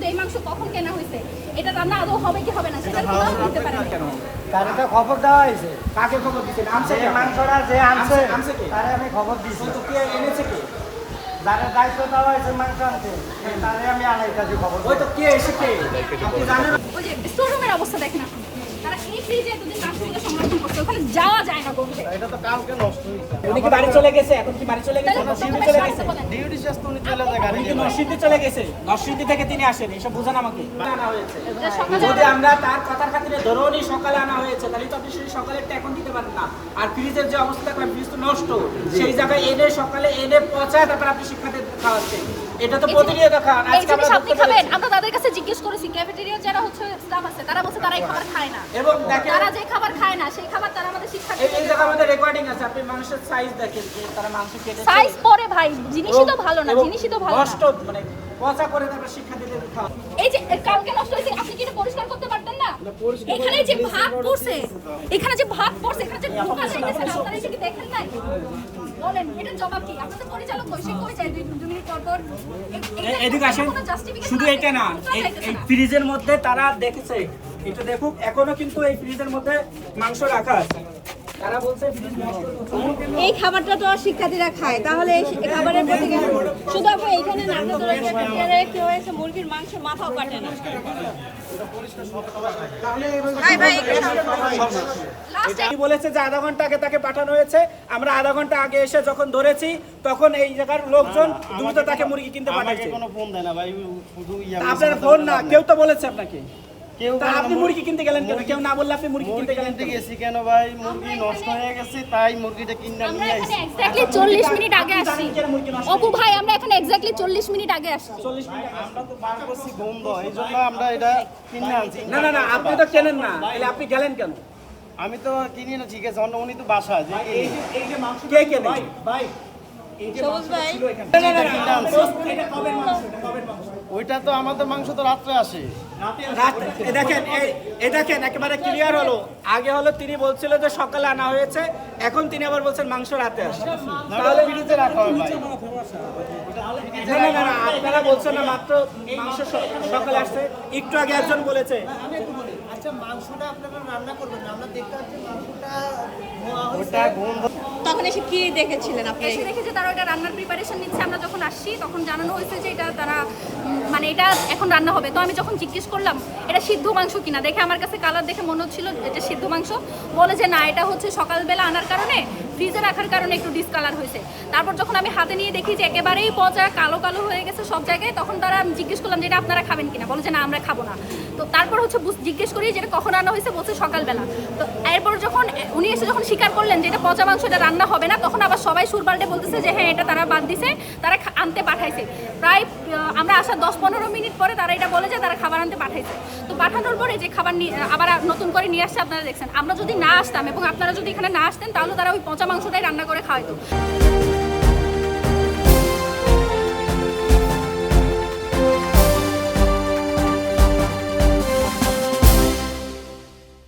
এই মাংস কখন কেনা হয়েছে, এটা রান্না আদৌ হবে কি হবে না সেটা কোথাও বলতে পারে না। তার একটা খবর দেওয়া হয়েছে। কাকে খবর দিচ্ছেন? আনছে যে মাংসটা যে আনছে আনছে কে? তারে আমি খবর দিচ্ছি। তো কে এনেছে কে? যারা দায়িত্ব দেওয়া হয়েছে মাংস আনতে তারে আমি আনাই কাছে খবর ওই তো কে এসে কে? আপনি জানেন না? ওই যে স্টোররুমের অবস্থা দেখেন আপনি, তারা এই ফ্রিজে এতদিন মাংসগুলো সংরক্ষণ করছে, ওখানে যাওয়া যায় না গন্ধে। এটা তো কালকে নষ্ট হয়েছে। উনি কি বাড়ি চলে গেছে? এখন কি বাড়ি চলে গেছে? তাহলে নরসিংদী ডকুমেন্ট চলে আসতে গেছে? বলেন। ডিউটি শেষ তো উনি চলে যায় গাড়ি উনি কি নিয়ে। নরসিংদী চলে গেছে? নরসিংদী থেকে তিনি আসেন, এসব বুঝান আমাকে। আনা হয়েছে। যে সকালে যদি আমরা তার কথার খাতিরে ধরুনই সকালে আনা হয়েছে, তাহলে তো আপনি সেই সকালেরটা এখন দিতে পারেন না। আর ফ্রিজের যে অবস্থা দেখবেন, ফ্রিজ তো নষ্ট, সেই জায়গায় এনে সকালে এনে পচায় তারপর আপনি শিক্ষার্থীদের খাওয়াচ্ছেন। এটা তো প্রতিনিয়ত খান। এই আজকে জিনিস আমরা আপনি ধরতে খাবেন? পেরেছি। আমরা তাদের কাছে জিজ্ঞেস করেছি, ক্যাফেটেরিয়া যারা হচ্ছে স্টাফ আছে তারা বলছে তারা এই খাবার খায় না, এবং দেখেন তারা যে খাবার খায় না সেই খাবার তারা আমাদের এই শিক্ষার্থীদের জায়গায় আমাদের রেকর্ডিং আছে, আপনি মানুষের সাইজ দেখেন যে তারা মাংস কেটেছে। সাইজ পরে ভাই, জিনিসই তো ভালো না, এবং জিনিসই তো ভালো না। নষ্ট মানে পচা করে তারপর শিক্ষার্থীদের খাওয়া। এই যে কালকে নষ্ট হয়েছে, আপনি কি এটা পরিষ্কার করতে পারতেন না? এখানে যে ভাত পড়ছে, এখানে যে ভাত পড়ছে, এখানে যে ঢোকা যাইতেছে না, আপনারা এটা কি দেখেন নাই? বলেন এটার জবাব কি? আপনাদের পরিচালক কই? সে কই যায় 2 মিনিট পর পর? এদিকে আসেন। কোনো justification শুধু আছে? এটা না, কোথাও যাইতেছে এই না। ফ্রিজের মধ্যে তারা দেখেছে, এটা দেখুক, এখনো কিন্তু এই ফ্রিজের মধ্যে মাংস রাখা আছে। তারা বলছে ফ্রিজ নষ্ট। এই খাবারটা তো আর শিক্ষার্থীরা খায়, তাহলে এই খাবারের প্রতি কেন? শুধু আপু এইখানে নাটক ধরে কেউ এসে মুরগির মাংস মাথাও কাটে না। ভাই ভাই Last কি বলেছে যে আধা ঘন্টা আগে তাকে পাঠানো হয়েছে, আমরা আধা ঘন্টা আগে এসে যখন ধরেছি তখন এই জায়গার লোকজন দ্রুত তাকে মুরগি কিনতে আমাকে পাঠাইছে। কোনো ফোন দেয় না ভাই, শুধু ইয়া আপনার ফোন না, কেউ তো বলেছে আপনাকে। কেউ তা আপনি মুরগি কিনতে গেলেন কেন? কেউ না বললে আপনি মুরগি কিনতে গেলেন কিনতে কেন? গেছি কেন ভাই? মুরগি নষ্ট হয়ে গেছে তাই মুরগিটা কিনে আমরা নিয়ে এখানে আইছি। এক্স্যাক্টলি 40 মিনিট আগে আপনি আসছি। জানেন কেন মুরগি নষ্ট অপু ভাই, আমরা এখানে এক্স্যাক্টলি 40 মিনিট আগে আসছি। 40 মিনিট আগে। আমরা তো বার করছি বন্ধ, এই জন্য আমরা এটা কিনে আনছি। না না না, আপনি তো কেনেন না, তাহলে আপনি গেলেন কেন? আমি তো কিনি না, ঠিক আছে, উনি তো বাসা যে কিনি। কে কেনে? সবুজ ভাই না, না, না, না, কিনে আনছি। এটা কবের মাংস? এটা কবের মাংস? ওইটা তো আমাদের মাংস তো রাত্রে আসে। এই দেখেন, এই দেখেন একেবারে ক্লিয়ার হলো। আগে হলো তিনি বলছিল যে সকালে আনা হয়েছে, এখন তিনি আবার বলছেন মাংস রাতে আসে। তাহলে ফ্রিজে রাখা হয় ভাই। না না না না, আপনারা বলছেন না মাত্র মাংস সকালে আসছে, একটু আগে একজন বলেছে। আচ্ছা, মাংসটা আপনারা রান্না করবেন না, আমরা দেখতে পাচ্ছি মাংসটা ধোয়া হয়েছে। ওটা গন্ধ। তখন এসে কি দেখেছিলেন আপনি? এসে দেখে যে তারা ওটা রান্নার প্রিপারেশন নিচ্ছে। আমরা যখন আসছি তখন জানানো হয়েছে যে এটা তারা মানে এটা এখন রান্না হবে। তো আমি যখন জিজ্ঞেস করলাম এটা সিদ্ধ মাংস কিনা, দেখে আমার কাছে কালার দেখে মনে হচ্ছিল এটা সিদ্ধ মাংস। বলে যে না, এটা হচ্ছে সকালবেলা আনার কারণে, ফ্রিজে রাখার কারণে একটু ডিসকালার হয়েছে। তারপর যখন আমি হাতে নিয়ে দেখি যে একেবারেই পচা কালো কালো হয়ে গেছে সব জায়গায়, তখন তারা আমি জিজ্ঞেস করলাম যে এটা আপনারা খাবেন কিনা, বলে যে না আমরা খাবো না। তো তারপর হচ্ছে জিজ্ঞেস করি যে এটা কখন রান্না হয়েছে, বলছে সকালবেলা। তো এরপর যখন উনি এসে যখন স্বীকার করলেন যে এটা পচা মাংস, এটা রান্না হবে না, তখন আবার সবাই সুর পাল্টে বলতেছে যে হ্যাঁ এটা তারা বাদ দিছে, তারা আনতে পাঠাইছে। প্রায় আমরা আসার 10-15 মিনিট পরে তারা এটা বলে যে তারা খাবার আনতে পাঠাইছে। তো পাঠানোর পরে যে খাবার আবার নতুন করে নিয়ে আসছে আপনারা দেখছেন। আমরা যদি না আসতাম এবং আপনারা যদি এখানে না আসতেন তাহলে তারা ওই পচা মাংসটাই রান্না করে খাওয়াইতো।